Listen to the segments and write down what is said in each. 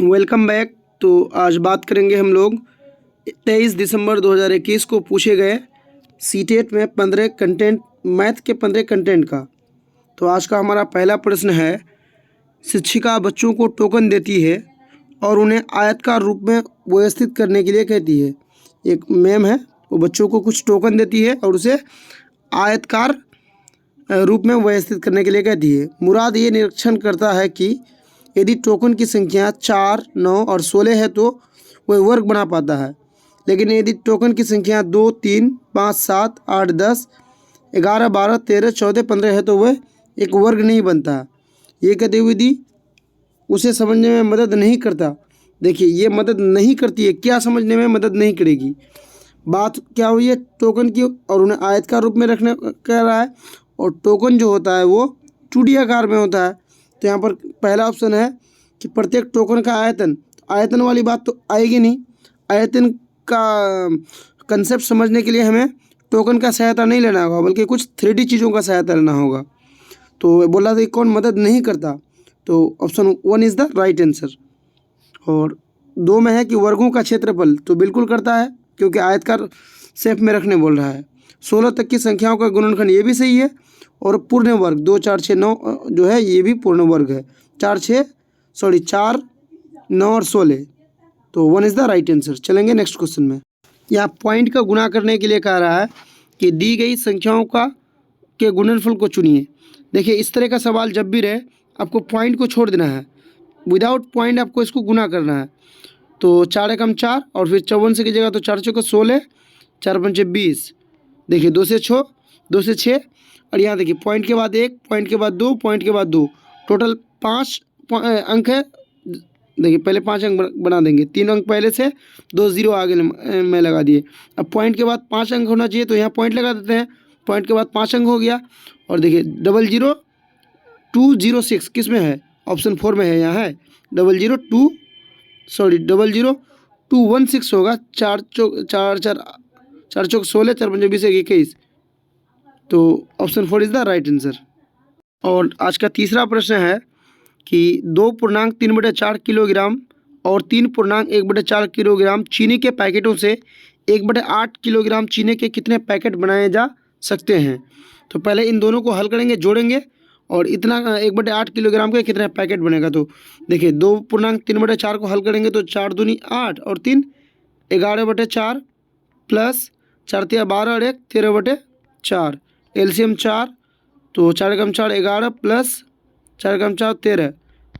Welcome back. तो आज बात करेंगे हम लोग 23 दिसंबर 2021 को पूछे गए सीटेट में 15 कंटेंट मैथ के 15 कंटेंट का। तो आज का हमारा पहला प्रश्न है, शिक्षिका बच्चों को टोकन देती है और उन्हें आयताकार रूप में व्यवस्थित करने के लिए कहती है। एक मैम है, वो बच्चों को कुछ टोकन देती है और उसे आयताकार रूप में व्यवस्थित करने के लिए कहती है। मुराद ये निरीक्षण करता है कि यदि टोकन की संख्या 4, 9 और 16 है तो वह वर्ग बना पाता है, लेकिन यदि टोकन की संख्या 2, 3, 5, 7, 8, 10, 11, 12, 13, 14, 15 है तो वह एक वर्ग नहीं बनता। ये गतिविधि उसे समझने में मदद नहीं करता। देखिए, ये मदद नहीं करती है। क्या समझने में मदद नहीं करेगी? बात क्या हुई है टोकन की, और उन्हें आयताकार रूप में रखने कह रहा है, और टोकन जो होता है वो 2D आकार में होता है। तो यहाँ पर पहला ऑप्शन है कि प्रत्येक टोकन का आयतन। आयतन वाली बात तो आएगी नहीं। आयतन का कंसेप्ट समझने के लिए हमें टोकन का सहायता नहीं लेना होगा, बल्कि कुछ 3D चीज़ों का सहायता लेना होगा। तो बोला था कौन मदद नहीं करता, तो option 1 is the right answer. और 2 में है कि वर्गों का क्षेत्रफल, तो बिल्कुल करता है क्योंकि आयताकार शेप में रखने बोल रहा है। 16 तक की संख्याओं का गुणनखंड, ये भी सही है। और पूर्ण वर्ग 2, 4, 6, 9 जो है ये भी पूर्ण वर्ग है। 4, 9 और 16, तो 1 इज़ द राइट आंसर। चलेंगे नेक्स्ट क्वेश्चन में। यहाँ पॉइंट का गुणा करने के लिए कह रहा है कि दी गई संख्याओं का के गुणनफल को चुनिए। देखिए, इस तरह का सवाल जब भी रहे आपको पॉइंट को छोड़ देना है। विदाउट पॉइंट आपको इसको गुणा करना है। तो 4 एकम 4 और फिर 54 से कीजिएगा तो 4 चौके 16, 4 पंचे 20। देखिए 2 से 6 और यहाँ देखिए पॉइंट के बाद 1, पॉइंट के बाद 2, पॉइंट के बाद 2, टोटल 5 अंक है। देखिए पहले 5 अंक बना देंगे, 3 अंक पहले से, 2 0 आगे में लगा दिए। अब पॉइंट के बाद 5 अंक होना चाहिए, तो यहाँ पॉइंट लगा देते हैं। पॉइंट के बाद 5 अंक हो गया। और देखिए 00206 किस में है? ऑप्शन 4 में है। यहाँ है 00216 होगा। 4 चौक 16, 4 पंजे 20, 21, तो option 4 is the right answer. और आज का तीसरा प्रश्न है कि 2.3/4 किलोग्राम और 3.1/4 किलोग्राम चीनी के पैकेटों से 1/8 किलोग्राम चीनी के कितने पैकेट बनाए जा सकते हैं? तो पहले इन दोनों को हल करेंगे, जोड़ेंगे, और इतना 1/8 किलोग्राम के कितने पैकेट बनेगा। तो देखिए 2.3/4 को हल करेंगे तो 4 दूनी 8 और 3 11/4 प्लस 4 तिया 12 और 1 13/4, एलसीएम 4, तो 4 एकम 4 11 प्लस 4 एकम 4 13,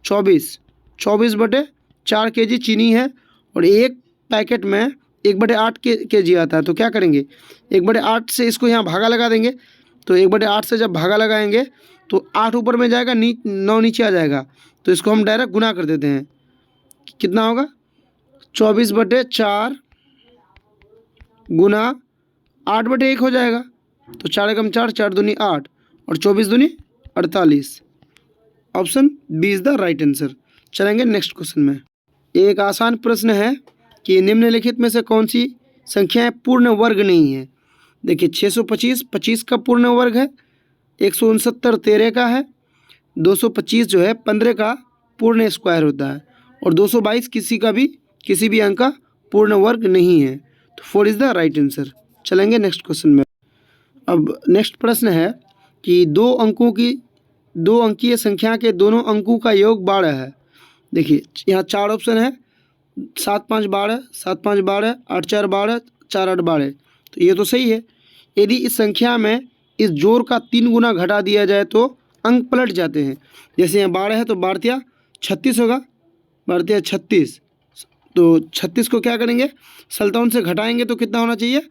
24/4 kg चीनी है। और एक पैकेट में 1/8 kg आता है। तो क्या करेंगे, 1/8 से इसको यहाँ भागा लगा देंगे। तो 1/8 से जब भागा लगाएंगे तो 8 ऊपर में जाएगा, 9 नीचे आ जाएगा। तो इसको हम डायरेक्ट गुना कर देते हैं। कितना होगा? 24/4 गुना 8/1 हो जाएगा। तो 4 एकम 4, 4 दूनी 8 और 24 दूनी 48। Option B is the right answer. चलेंगे नेक्स्ट क्वेश्चन में। एक आसान प्रश्न है कि निम्नलिखित में से कौन सी संख्याएं पूर्ण वर्ग नहीं है? देखिए 625 25 का पूर्ण वर्ग है, 169 13 का है, 225 जो है 15 का पूर्ण स्क्वायर होता है, और 222 किसी भी अंक का पूर्ण वर्ग नहीं है। तो 4 इज़ द राइट आंसर। चलेंगे नेक्स्ट क्वेश्चन में। अब नेक्स्ट प्रश्न है कि 2 अंकीय संख्या के दोनों अंकों का योग 12 है। देखिए यहाँ 4 ऑप्शन है, 7 5 12, 7 5 12, 8 4 12, 4 8 12। तो ये तो सही है। यदि इस संख्या में इस जोड़ का 3 गुना घटा दिया जाए तो अंक पलट जाते हैं। जैसे यहाँ 12 है तो 12 36 होगा, 12 36। तो 36 को क्या करेंगे, 57 से घटाएंगे तो कितना होना चाहिए,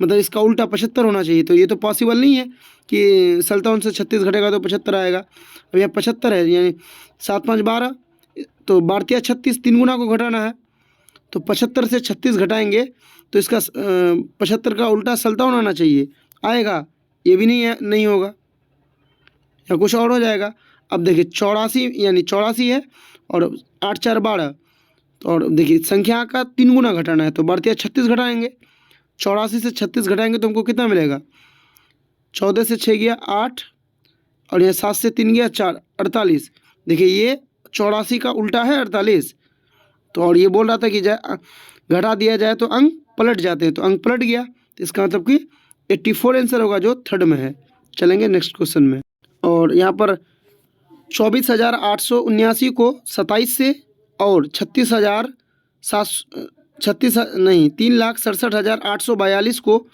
मतलब इसका उल्टा 75 होना चाहिए। तो ये तो पॉसिबल नहीं है कि 57 से 36 घटेगा तो 75 आएगा। अब यहाँ 75 है, यानी 7 5 12, तो 12 36, 3 गुना को घटाना है। तो 75 से 36 घटाएंगे तो इसका 75 का उल्टा 57 आना चाहिए। आएगा? ये भी नहीं है, नहीं होगा, या कुछ और हो जाएगा। अब देखिए 84, यानी 84 है और 8 4 12, और देखिए संख्या का 3 गुना घटाना है। तो 12 36 घटाएंगे, 84 से 36 घटाएंगे तो हमको कितना मिलेगा, 14 से 6 गया 8, और यहाँ 7 से 3 गया 4, 48। देखिए ये 84 का उल्टा है 48, तो और ये बोल रहा था कि घटा दिया जाए तो अंक पलट जाते हैं, तो अंक पलट गया, तो इसका मतलब कि 84 आंसर होगा जो थर्ड में है। चलेंगे नेक्स्ट क्वेश्चन में। और यहाँ पर 24,879 को 27 से और 3,67,842 को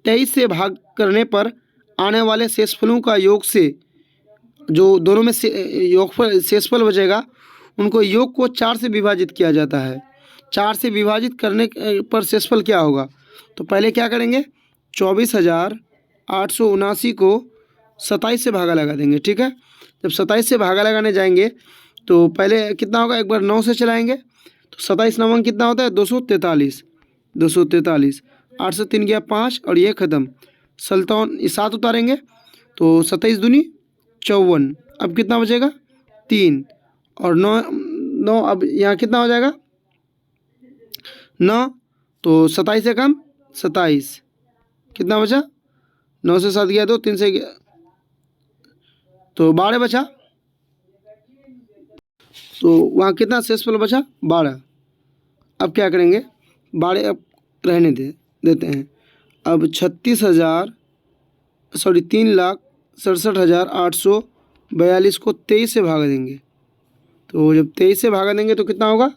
23 से भाग करने पर आने वाले शेषफलों का योग से, जो दोनों में से योगफल शेषफल बचेगा उनको योग को 4 से विभाजित किया जाता है। 4 से विभाजित करने पर शेषफल क्या होगा? तो पहले क्या करेंगे, 24,879 को 27 से भागा लगा देंगे। ठीक है, जब 27 से भागा लगाने जाएंगे तो पहले कितना होगा, एक बार 9 से चलाएंगे तो 27 नवंग कितना होता है, 243। 8 से 3 गया 5 और ये ख़त्म, 7 उतारेंगे तो 27 दूनी 54। अब कितना बचेगा, 3 और 9 अब यहाँ कितना हो जाएगा 9, तो 27 से कम 27, कितना बचा, 9 से 7 गया 2, 3 से गया तो 12 बचा, तो वहाँ कितना शेषफल बचा 12। अब क्या करेंगे, 12 अब रहने देते हैं। अब 3,67,842 को 23 से भागा देंगे, तो जब 23 से भागा देंगे तो कितना होगा,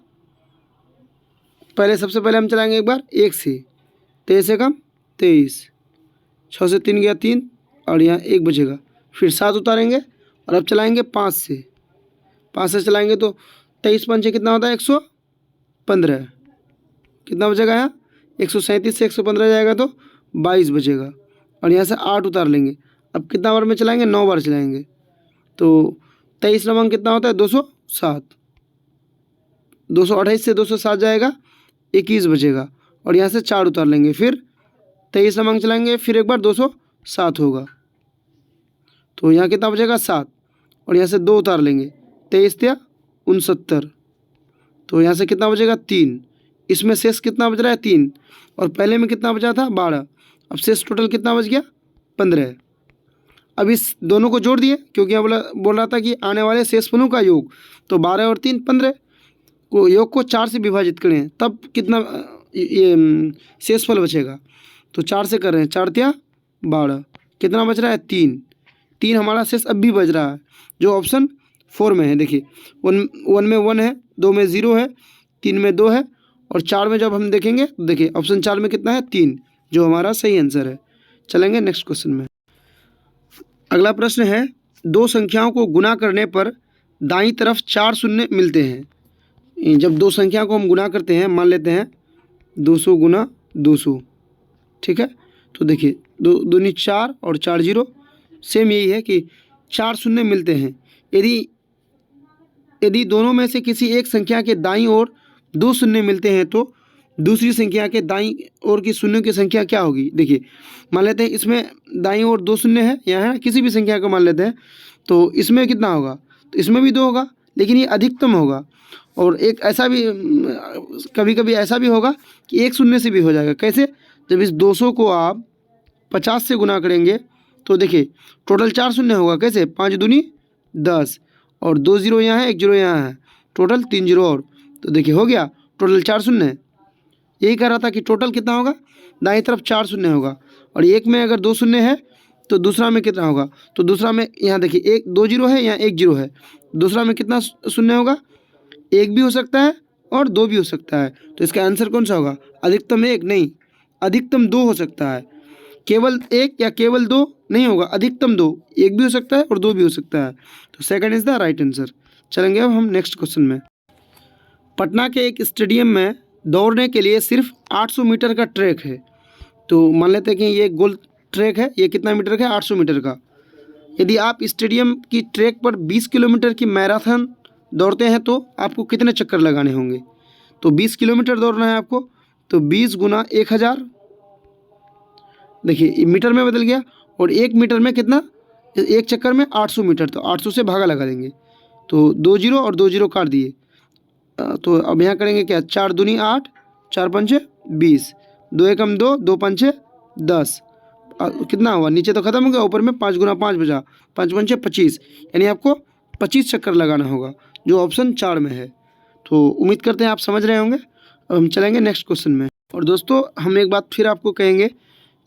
सबसे पहले हम चलाएंगे एक बार 1 से, 23 से कम 23, 6 से 3 गया 3 और यहाँ 1 बचेगा, फिर 7 उतारेंगे और अब चलाएंगे 5 से, चलाएंगे तो 23 पंचे कितना होता है 115, कितना बचेगा यहाँ 137 से 115 जाएगा तो 22 बचेगा और यहाँ से 8 उतार लेंगे। अब कितना बार में चलाएंगे, 9 बार चलाएंगे, तो 23 नवंग कितना होता है 207, 228 से 207 जाएगा 21 बचेगा और यहाँ से 4 उतार लेंगे, फिर 23 नवंग चलाएंगे, फिर एक बार 207 होगा, तो यहाँ कितना बचेगा 7 और यहाँ से 2 उतार लेंगे, 23 या 69, तो यहाँ से कितना बचेगा 3, इसमें शेष कितना बच रहा है 3 और पहले में कितना बचा था 12, अब शेष टोटल कितना बच गया 15। अब इस दोनों को जोड़ दिए क्योंकि यहाँ बोल रहा था कि आने वाले शेषफलों का योग, तो 12 और 3 15 को योग को 4 से विभाजित करें तब कितना ये शेषफल बचेगा, तो 4 से कर रहे हैं, 4 तिया 12, कितना बच रहा है 3 हमारा शेष अब भी बच रहा है जो ऑप्शन 4 में है। देखिए 1 में 1 है, 2 में 0 है, 3 में 2 है और 4 में जब हम देखेंगे तो देखिए ऑप्शन 4 में कितना है 3, जो हमारा सही आंसर है। चलेंगे नेक्स्ट क्वेश्चन में। अगला प्रश्न है, 2 संख्याओं को गुना करने पर दाईं तरफ 4 शून्य मिलते हैं। जब 2 संख्या को हम गुना करते हैं, मान लेते हैं 200 गुना 200, ठीक है, तो देखिए 2 दूनी 4 और 4 0, सेम यही है कि 4 शून्य मिलते हैं। यदि दोनों में से किसी एक संख्या के दाईं ओर 2 शून्य मिलते हैं तो दूसरी संख्या के दाईं ओर की शून्यों की संख्या क्या होगी। देखिए मान लेते हैं इसमें दाईं ओर 2 शून्य है, यहाँ है किसी भी संख्या को मान लेते हैं, तो इसमें कितना होगा, तो इसमें भी 2 होगा लेकिन ये अधिकतम होगा। और एक ऐसा भी कभी कभी ऐसा भी होगा कि 1 शून्य से भी हो जाएगा। कैसे, जब इस 200 को आप 50 से गुना करेंगे तो देखिए टोटल 4 शून्य होगा। कैसे, 5 दूनी 10 और 2 0 यहाँ है, 1 0 यहाँ है, टोटल 3 0 और, तो देखिए हो गया टोटल 4 शून्य। यही कह रहा था कि टोटल कितना होगा, दाईं तरफ 4 शून्य होगा और एक में अगर 2 शून्य है तो दूसरा में कितना होगा, तो दूसरा में यहाँ देखिए 2 0 है, यहाँ 1 0 है, दूसरा में कितना शून्य होगा, 1 भी हो सकता है और 2 भी हो सकता है। तो इसका आंसर कौन सा होगा, अधिकतम 1 नहीं, अधिकतम 2 हो सकता है। केवल 1 या केवल 2 नहीं होगा, अधिकतम 2, 1 भी हो सकता है और 2 भी हो सकता है। तो second is the right answer. चलेंगे अब हम नेक्स्ट क्वेश्चन में। पटना के एक स्टेडियम में दौड़ने के लिए सिर्फ 800 मीटर का ट्रैक है। तो मान लेते हैं कि ये गोल ट्रैक है, ये कितना मीटर का है, 800 मीटर का। यदि आप स्टेडियम की ट्रैक पर 20 किलोमीटर की मैराथन दौड़ते हैं तो आपको कितने चक्कर लगाने होंगे। तो 20 किलोमीटर दौड़ना है आपको, तो 20 गुना 1000, देखिए मीटर में बदल गया, और 1 मीटर में कितना, एक चक्कर में 800 मीटर, तो 800 से भागा लगा देंगे, तो 2 0 और 2 0 काट दिए। तो अब यहाँ करेंगे क्या, 4 दूनी 8, 4 पंचे 20, 2 एकम 2, 2 पंचे 10, कितना हुआ, नीचे तो खत्म हो गया, ऊपर में 5 गुना 5 बचा, 5 पंचे 25, यानी आपको 25 चक्कर लगाना होगा जो ऑप्शन 4 में है। तो उम्मीद करते हैं आप समझ रहे होंगे। अब हम चलेंगे नेक्स्ट क्वेश्चन में। और दोस्तों हम एक बात फिर आपको कहेंगे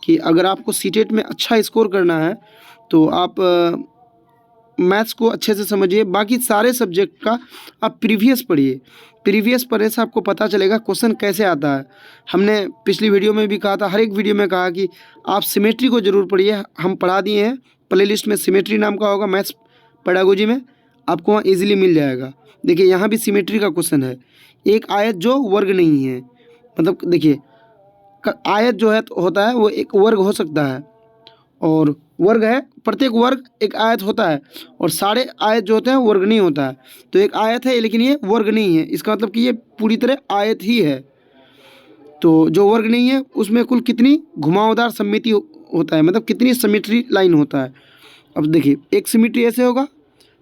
कि अगर आपको सीटेट में अच्छा स्कोर करना है तो आप मैथ्स को अच्छे से समझिए, बाकी सारे सब्जेक्ट का आप प्रीवियस पढ़िए। प्रीवियस पढ़ने से आपको पता चलेगा क्वेश्चन कैसे आता है। हमने पिछली वीडियो में भी कहा था, हर एक वीडियो में कहा कि आप सिमेट्री को ज़रूर पढ़िए। हम पढ़ा दिए हैं, प्लेलिस्ट में सिमेट्री नाम का होगा मैथ्स पेडागोजी में, आपको वहाँ ईजिली मिल जाएगा। देखिए यहाँ भी सिमेट्री का क्वेश्चन है। एक आयत जो वर्ग नहीं है, मतलब देखिए आयत जो है तो होता है वो एक वर्ग हो सकता है, और वर्ग है, प्रत्येक वर्ग एक आयत होता है, और सारे आयत जो होते हैं वर्ग नहीं होता है। तो एक आयत है लेकिन ये वर्ग नहीं है, इसका मतलब कि ये पूरी तरह आयत ही है। तो जो वर्ग नहीं है उसमें कुल कितनी घुमावदार सममिति होता है, मतलब कितनी सिमेट्री लाइन होता है। अब देखिए एक सिमेट्री ऐसे होगा,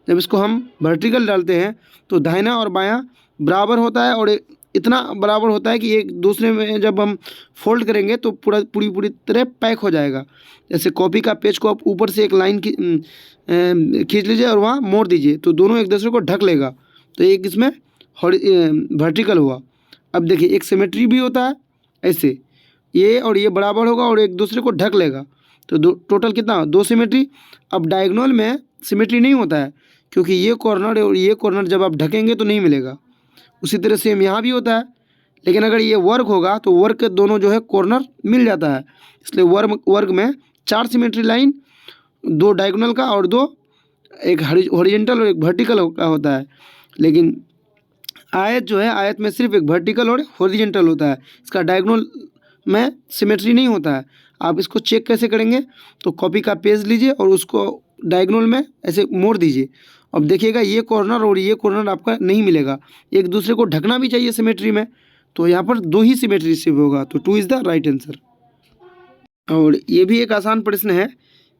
जब इसको हम वर्टिकल डालते हैं तो दाहिना और बायां बराबर होता है, और इतना बराबर होता है कि एक दूसरे में जब हम फोल्ड करेंगे तो पूरी तरह पैक हो जाएगा। जैसे कॉपी का पेज को आप ऊपर से एक लाइन खींच लीजिए और वहाँ मोड़ दीजिए तो दोनों एक दूसरे को ढक लेगा, तो एक इसमें वर्टिकल हुआ। अब देखिए एक सिमेट्री भी होता है ऐसे, ये और ये बराबर होगा और एक दूसरे को ढक लेगा, तो टोटल कितना, दो सिमेट्री। अब डायगोनल में सिमेट्री नहीं होता है, क्योंकि ये कॉर्नर और ये कॉर्नर जब आप ढकेंगे तो नहीं मिलेगा। उसी तरह सेम यहाँ भी होता है, लेकिन अगर ये वर्ग होगा तो वर्ग के दोनों जो है कॉर्नर मिल जाता है। इसलिए वर्ग में 4 सिमेट्री लाइन, 2 डायगोनल का और 2 एक हॉरिजॉन्टल और एक वर्टिकल का होता है। लेकिन आयत जो है, आयत में सिर्फ एक वर्टिकल और हॉरिजॉन्टल होता है, इसका डायगोनल में सिमेट्री नहीं होता है। आप इसको चेक कैसे करेंगे, तो कॉपी का पेज लीजिए और उसको डायगोनल में ऐसे मोड़ दीजिए। अब देखिएगा ये कॉर्नर और ये कॉर्नर आपका नहीं मिलेगा, एक दूसरे को ढकना भी चाहिए सिमेट्री में, तो यहाँ पर 2 ही सिमेट्री से होगा, तो 2 इज़ द राइट आंसर। और ये भी एक आसान प्रश्न है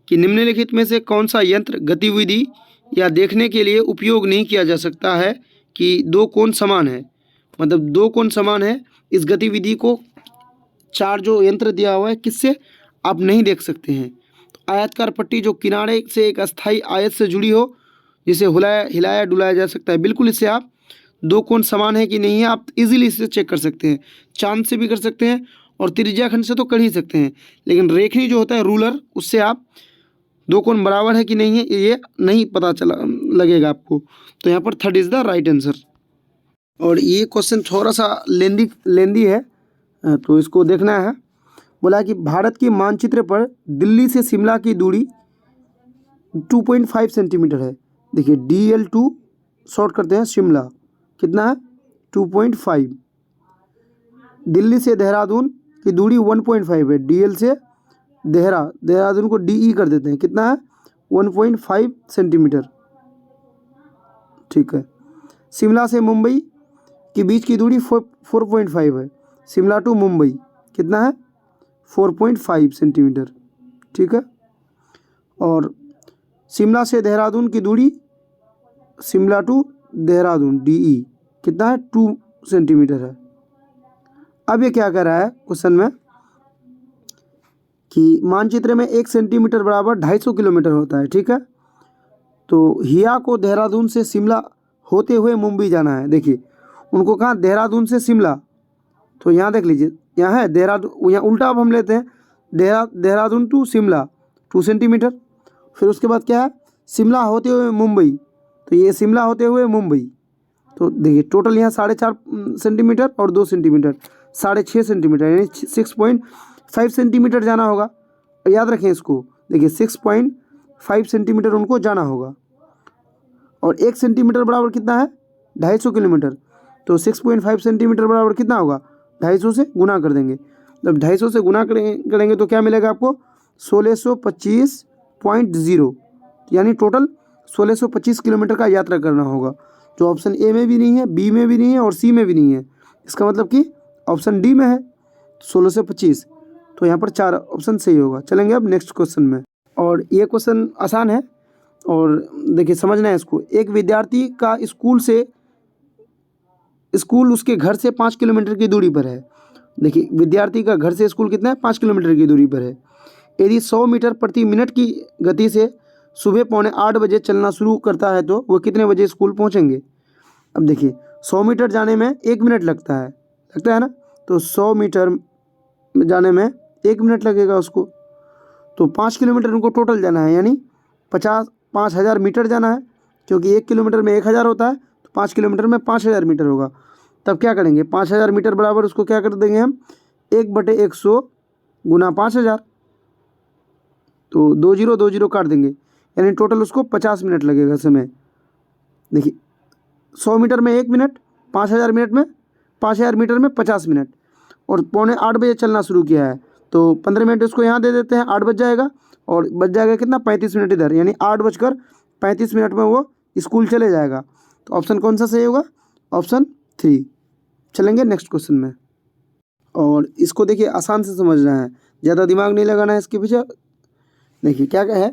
कि निम्नलिखित में से कौन सा यंत्र गतिविधि या देखने के लिए उपयोग नहीं किया जा सकता है कि 2 कोण समान है। मतलब 2 कोण समान है, इस गतिविधि को 4 जो यंत्र दिया हुआ है किससे आप नहीं देख सकते हैं। तो आयतकार पट्टी जो किनारे से एक अस्थायी आयत से जुड़ी हो, जिसे हिलाया डुलाया जा सकता है, बिल्कुल इससे आप 2 कोण समान है कि नहीं है आप इजीली इससे चेक कर सकते हैं। चांद से भी कर सकते हैं और त्रिज्याखंड से तो कर ही सकते हैं, लेकिन रेखनी जो होता है रूलर, उससे आप 2 कोण बराबर है कि नहीं है ये नहीं पता चला लगेगा आपको। तो यहाँ पर 3rd is the right answer. और ये क्वेश्चन थोड़ा सा लेंदी है, तो इसको देखना है। बोला कि भारत के मानचित्र पर दिल्ली से शिमला की दूरी 2.5 सेंटीमीटर है। देखिए DL2 शॉर्ट करते हैं, शिमला कितना है 2.5। दिल्ली से देहरादून की दूरी 1.5 है। DL से देहरादून को DE कर देते हैं, कितना है 1.5 सेंटीमीटर, ठीक है। शिमला से मुंबई के बीच की दूरी 4.5 है। शिमला टू मुंबई कितना है 4.5 सेंटीमीटर, ठीक है। और शिमला से देहरादून की दूरी, शिमला टू देहरादून DE कितना है 2 सेंटीमीटर है। अब ये क्या कह रहा है क्वेश्चन में कि मानचित्र में 1 सेंटीमीटर बराबर 250 किलोमीटर होता है, ठीक है। तो हिया को देहरादून से शिमला होते हुए मुंबई जाना है। देखिए उनको कहाँ, देहरादून से शिमला, तो यहाँ देख लीजिए, यहाँ है देहरादून, यहाँ उल्टा अब हम लेते हैं देहरादून टू शिमला 2 सेंटीमीटर। फिर उसके बाद क्या है, शिमला होते हुए मुंबई, तो ये शिमला होते हुए मुंबई, तो देखिए टोटल यहाँ 4.5 सेंटीमीटर और 2 सेंटीमीटर 6.5 सेंटीमीटर, यानी 6.5 सेंटीमीटर जाना होगा। याद रखें इसको, देखिए 6.5 सेंटीमीटर उनको जाना होगा, और 1 सेंटीमीटर बराबर कितना है 250 किलोमीटर। तो 6.5 सेंटीमीटर बराबर कितना होगा, 250 से गुना कर देंगे। जब 250 से गुना करेंगे तो क्या मिलेगा आपको 1625.0, यानी टोटल 1625 किलोमीटर का यात्रा करना होगा, जो ऑप्शन ए में भी नहीं है, बी में भी नहीं है और सी में भी नहीं है। इसका मतलब कि ऑप्शन डी में है 1625, तो यहाँ पर 4 ऑप्शन सही होगा। चलेंगे अब नेक्स्ट क्वेश्चन में, और ये क्वेश्चन आसान है और देखिए समझना है इसको। एक विद्यार्थी का स्कूल उसके घर से 5 किलोमीटर की दूरी पर है। देखिए विद्यार्थी का घर से स्कूल कितना है 5 किलोमीटर की दूरी पर है। यदि 100 मीटर प्रति मिनट की गति से सुबह 7:45 बजे चलना शुरू करता है तो वो कितने बजे स्कूल पहुंचेंगे। अब देखिए 100 मीटर जाने में 1 मिनट लगता है ना। तो 100 मीटर जाने में 1 मिनट लगेगा उसको। तो 5 किलोमीटर उनको टोटल जाना है, यानी 5,000 मीटर जाना है, क्योंकि 1 किलोमीटर में 1,000 होता है, तो 5 किलोमीटर में 5,000 मीटर होगा। तब क्या करेंगे, 5,000 मीटर बराबर उसको क्या कर देंगे हम, 1/100 गुना 5,000, तो 20 काट देंगे, यानी टोटल उसको 50 मिनट लगेगा समय। देखिए 100 मीटर में 1 मिनट, 5,000 मीटर में 50 मिनट, और 7:45 बजे चलना शुरू किया है, तो 15 मिनट उसको यहाँ दे देते हैं, 8 बज जाएगा, और बच जाएगा कितना, 35 मिनट इधर, यानी 8:35 में वो स्कूल चले जाएगा। तो ऑप्शन कौन सा सही होगा, ऑप्शन 3। चलेंगे नेक्स्ट क्वेश्चन में, और इसको देखिए आसान से समझना है, ज़्यादा दिमाग नहीं लगाना है इसके पीछे। देखिए क्या है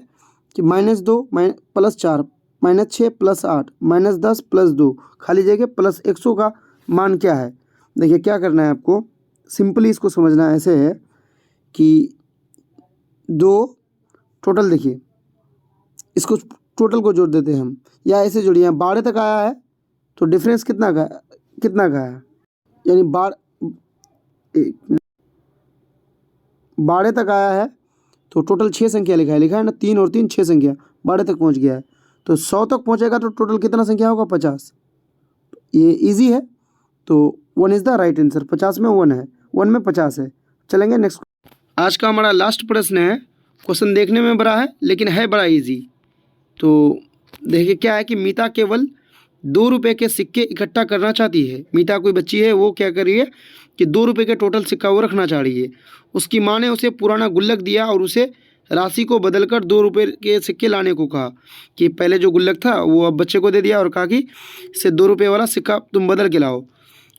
कि -2 +4 -6 +8 -10 +2 खाली जगह +100 का मान क्या है। देखिए क्या करना है आपको, सिंपली इसको समझना है, ऐसे है कि 2 टोटल, देखिए इसको टोटल को जोड़ देते हैं हम, या ऐसे जोड़िए, 12 तक आया है तो डिफरेंस कितना का है, यानी 12 तक आया है तो टोटल 6 संख्या लिखा है ना, 3 और 3 6 संख्या, 12 तक पहुंच गया है, तो 100 तक पहुंचेगा तो टोटल कितना संख्या होगा, 50। ये इजी है, तो 1 इज़ द राइट आंसर, 50 में 1 है, 1 में 50 है। चलेंगे नेक्स्ट। आज का हमारा लास्ट प्रश्न है, क्वेश्चन देखने में बड़ा है लेकिन है बड़ा इजी। तो देखिए क्या है कि मीता केवल 2 रुपये के सिक्के इकट्ठा करना चाहती है। मीता कोई बच्ची है, वो क्या कर रही है कि 2 रुपये के टोटल सिक्का वो रखना चाह रही है। उसकी माँ ने उसे पुराना गुल्लक दिया और उसे राशि को बदलकर 2 रुपये के सिक्के लाने को कहा, कि पहले जो गुल्लक था वो अब बच्चे को दे दिया और कहा कि इससे 2 रुपये वाला सिक्का तुम बदल के लाओ।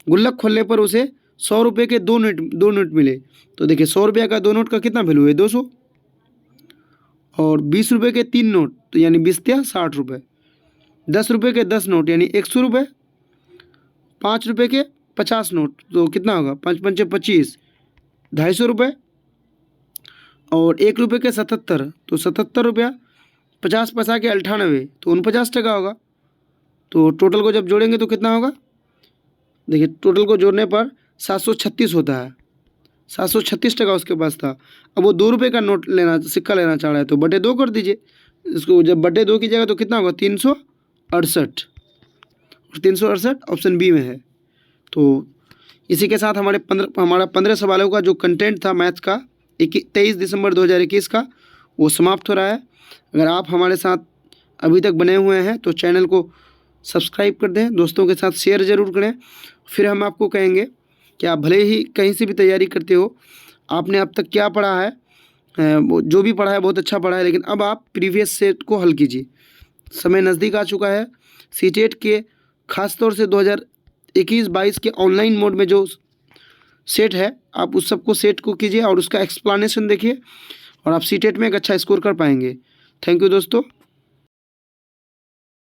गुल्लक खोलने पर उसे 100 रुपये के 2 नोट मिले। तो देखिए 100 रुपये का 2 नोट का कितना वैल्यू है, 200, और 20 रुपये के 3 नोट, तो यानी 20 या 60 रुपये, 10 रुपये के 10 नोट यानी 100 रुपये, 5 रुपये के 50 नोट, तो कितना होगा, 5 पंचे 25, 250 रुपये, और 1 रुपये के 77, तो 77 रुपया, 50 पैसा के 98, तो 49 टका होगा। तो टोटल को जब जोड़ेंगे तो कितना होगा, देखिए टोटल को जोड़ने पर 736 होता है, 736 टका उसके पास था। अब वो 2 रुपये का नोट सिक्का लेना चाह रहा है, तो बटे 2 कर दीजिए इसको, जब बटे 2 कीजिएगा तो कितना होगा, 368, और 368 ऑप्शन बी में है। तो इसी के साथ हमारा 15 सवालों का जो कंटेंट था मैथ्स का 23 दिसंबर 2021 का, वो समाप्त हो रहा है। अगर आप हमारे साथ अभी तक बने हुए हैं तो चैनल को सब्सक्राइब कर दें, दोस्तों के साथ शेयर ज़रूर करें। फिर हम आपको कहेंगे कि आप भले ही कहीं से भी तैयारी करते हो, आपने अब तक क्या पढ़ा है, जो भी पढ़ा है बहुत अच्छा पढ़ा है, लेकिन अब आप प्रीवियस सेट को हल कीजिए। समय नज़दीक आ चुका है। सीटेट के ख़ास तौर से 2021-22 के ऑनलाइन मोड में जो सेट है, आप उस सबको सेट को कीजिए और उसका एक्सप्लेनेशन देखिए, और आप सीटेट में एक अच्छा स्कोर कर पाएंगे। थैंक यू दोस्तों।